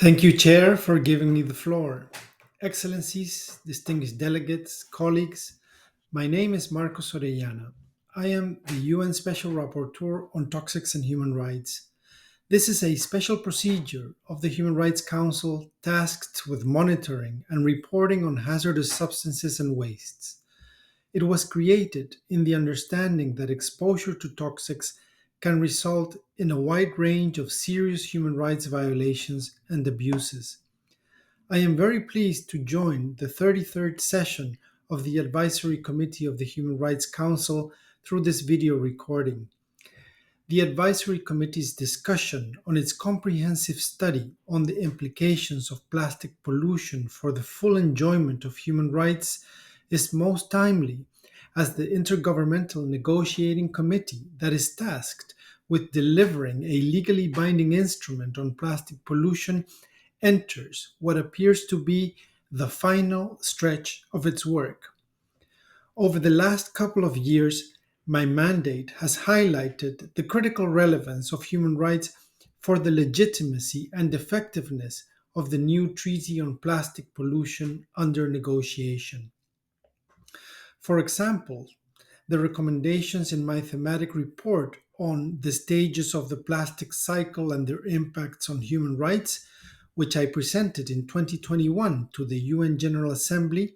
Thank you, Chair, for giving me the floor. Excellencies, distinguished delegates, colleagues, my name is Marcos Orellana. I am the UN Special Rapporteur on Toxics and Human Rights. This is a special procedure of the Human Rights Council tasked with monitoring and reporting on hazardous substances and wastes. It was created in the understanding that exposure to toxics can result in a wide range of serious human rights violations and abuses. I am very pleased to join the 33rd session of the Advisory Committee of the Human Rights Council through this video recording. The Advisory Committee's discussion on its comprehensive study on the implications of plastic pollution for the full enjoyment of human rights is most timely, as the Intergovernmental Negotiating Committee that is tasked with delivering a legally binding instrument on plastic pollution enters what appears to be the final stretch of its work. Over the last couple of years, my mandate has highlighted the critical relevance of human rights for the legitimacy and effectiveness of the new Treaty on Plastic Pollution under negotiation. For example, the recommendations in my thematic report on the stages of the plastic cycle and their impacts on human rights, which I presented in 2021 to the UN General Assembly,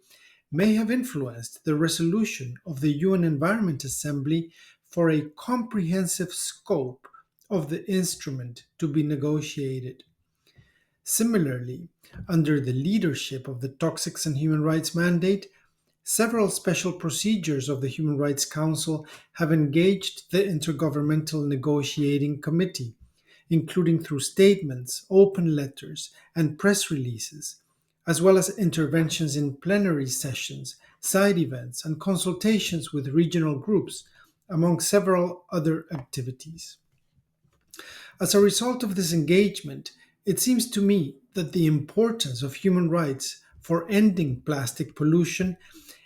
may have influenced the resolution of the UN Environment Assembly for a comprehensive scope of the instrument to be negotiated. Similarly, under the leadership of the Toxics and Human Rights Mandate, several special procedures of the Human Rights Council have engaged the Intergovernmental Negotiating Committee, including through statements, open letters, and press releases, as well as interventions in plenary sessions, side events, and consultations with regional groups, among several other activities. As a result of this engagement, it seems to me that the importance of human rights for ending plastic pollution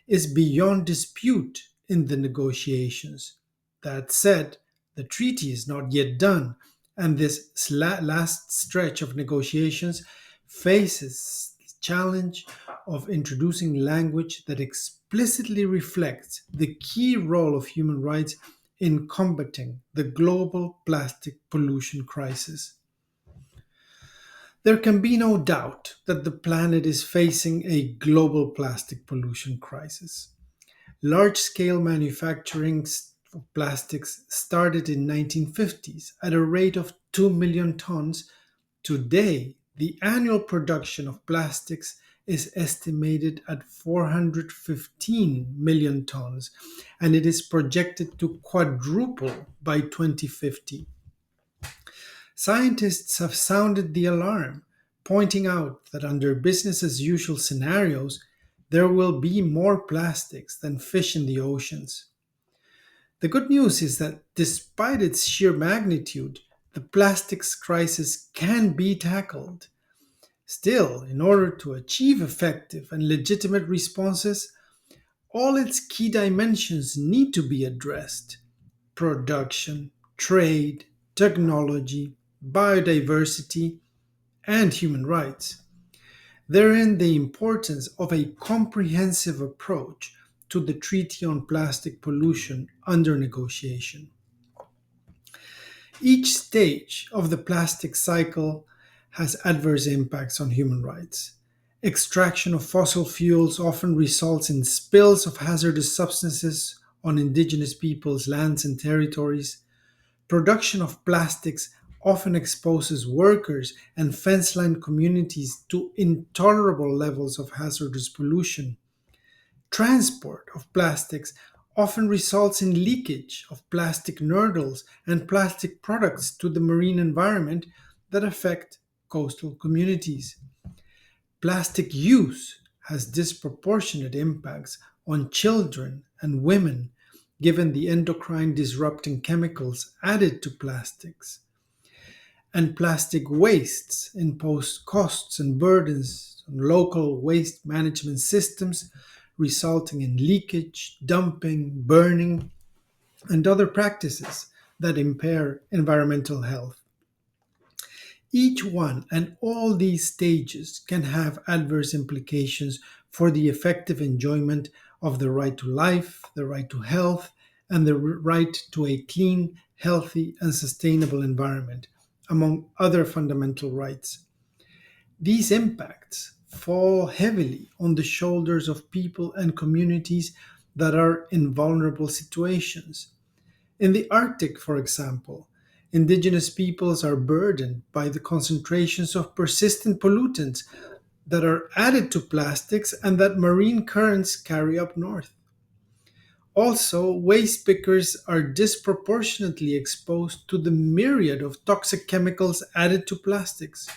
is beyond dispute in the negotiations. That said, the treaty is not yet done, and this last stretch of negotiations faces the challenge of introducing language that explicitly reflects the key role of human rights in combating the global plastic pollution crisis. There can be no doubt that the planet is facing a global plastic pollution crisis. Large scale manufacturing of plastics started in 1950s at a rate of 2 million tons. Today, the annual production of plastics is estimated at 415 million tons, and it is projected to quadruple by 2050. Scientists have sounded the alarm, pointing out that under business as usual scenarios, there will be more plastics than fish in the oceans. The good news is that despite its sheer magnitude, the plastics crisis can be tackled. Still, in order to achieve effective and legitimate responses, all its key dimensions need to be addressed: production, trade, technology, biodiversity, and human rights. Therein, the importance of a comprehensive approach to the Treaty on Plastic Pollution under negotiation. Each stage of the plastic cycle has adverse impacts on human rights. Extraction of fossil fuels often results in spills of hazardous substances on indigenous peoples' lands and territories. Production of plastics often exposes workers and fence-line communities to intolerable levels of hazardous pollution. Transport of plastics often results in leakage of plastic nurdles and plastic products to the marine environment that affect coastal communities. Plastic use has disproportionate impacts on children and women given the endocrine disrupting chemicals added to plastics. And plastic wastes impose costs and burdens on local waste management systems, resulting in leakage, dumping, burning, and other practices that impair environmental health. Each one and all these stages can have adverse implications for the effective enjoyment of the right to life, the right to health, and the right to a clean, healthy, and sustainable environment, among other fundamental rights. These impacts fall heavily on the shoulders of people and communities that are in vulnerable situations. In the Arctic, for example, indigenous peoples are burdened by the concentrations of persistent pollutants that are added to plastics and that marine currents carry up north. Also, waste pickers are disproportionately exposed to the myriad of toxic chemicals added to plastics.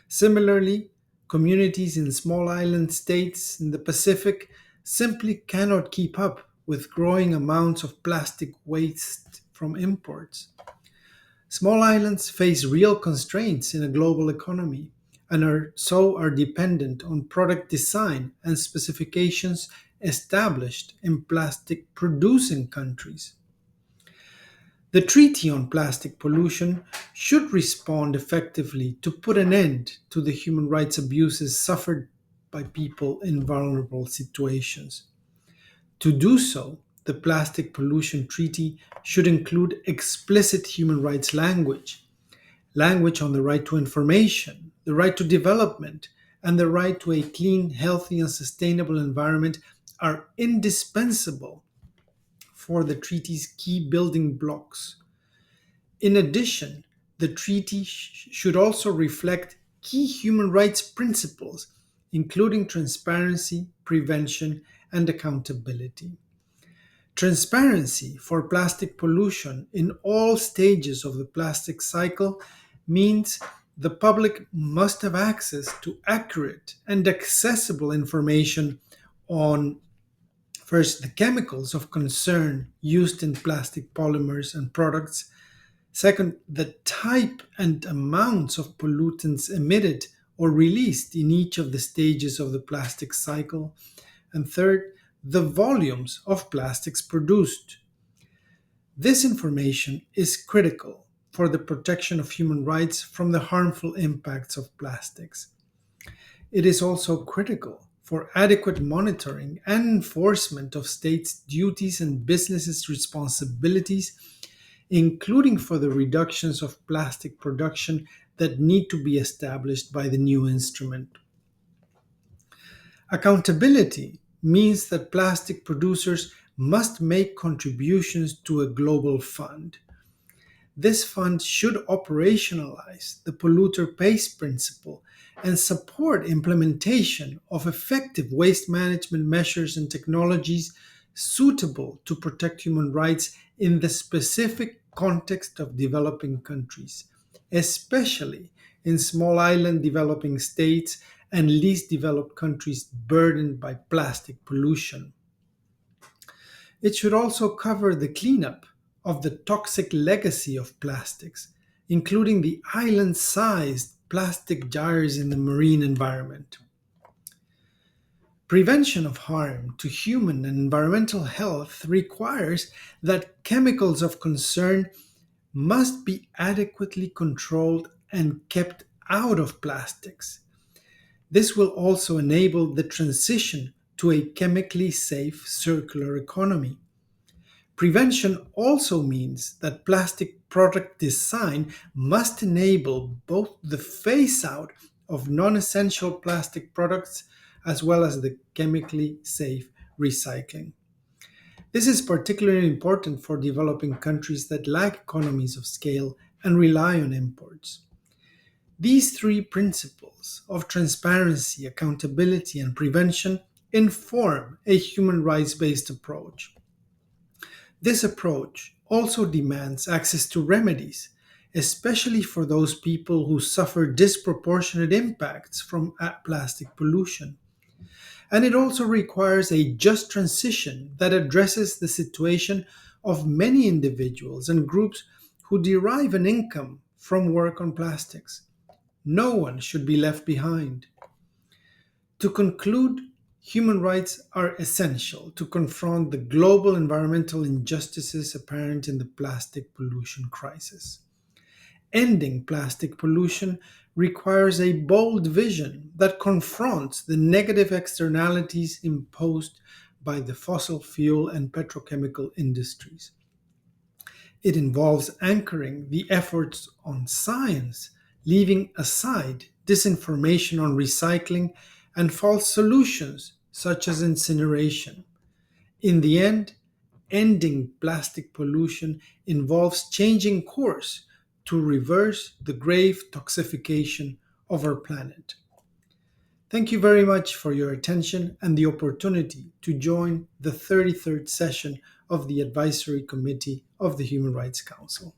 Similarly, communities in small island states in the Pacific simply cannot keep up with growing amounts of plastic waste from imports. Small islands face real constraints in a global economy and are dependent on product design and specifications established in plastic producing countries. The Treaty on Plastic Pollution should respond effectively to put an end to the human rights abuses suffered by people in vulnerable situations. To do so, the Plastic Pollution Treaty should include explicit human rights language, language on the right to information, the right to development, and the right to a clean, healthy, and sustainable environment are indispensable for the treaty's key building blocks. In addition, the treaty should also reflect key human rights principles, including transparency, prevention, and accountability. Transparency for plastic pollution in all stages of the plastic cycle means the public must have access to accurate and accessible information on first the chemicals of concern used in plastic polymers and products. Second, the type and amounts of pollutants emitted or released in each of the stages of the plastic cycle. And third, the volumes of plastics produced. This information is critical for the protection of human rights from the harmful impacts of plastics. It is also critical for adequate monitoring and enforcement of states' duties and businesses' responsibilities, including for the reductions of plastic production that need to be established by the new instrument. Accountability means that plastic producers must make contributions to a global fund. This fund should operationalize the polluter pays principle and support implementation of effective waste management measures and technologies suitable to protect human rights in the specific context of developing countries, especially in small island developing states and least developed countries burdened by plastic pollution. It should also cover the cleanup of the toxic legacy of plastics, including the island sized plastic jars in the marine environment. Prevention of harm to human and environmental health requires that chemicals of concern must be adequately controlled and kept out of plastics. This will also enable the transition to a chemically safe circular economy. Prevention also means that plastic product design must enable both the phase out of non essential plastic products as well as the chemically safe recycling. This is particularly important for developing countries that lack economies of scale and rely on imports. These three principles of transparency, accountability, and prevention inform a human rights based approach. This approach also demands access to remedies, especially for those people who suffer disproportionate impacts from plastic pollution. And it also requires a just transition that addresses the situation of many individuals and groups who derive an income from work on plastics. No one should be left behind. To conclude, human rights are essential to confront the global environmental injustices apparent in the plastic pollution crisis. Ending plastic pollution requires a bold vision that confronts the negative externalities imposed by the fossil fuel and petrochemical industries. It involves anchoring the efforts on science, leaving aside disinformation on recycling and false solutions such as incineration. In the end, ending plastic pollution involves changing course to reverse the grave toxification of our planet. Thank you very much for your attention and the opportunity to join the 33rd session of the Advisory Committee of the Human Rights Council.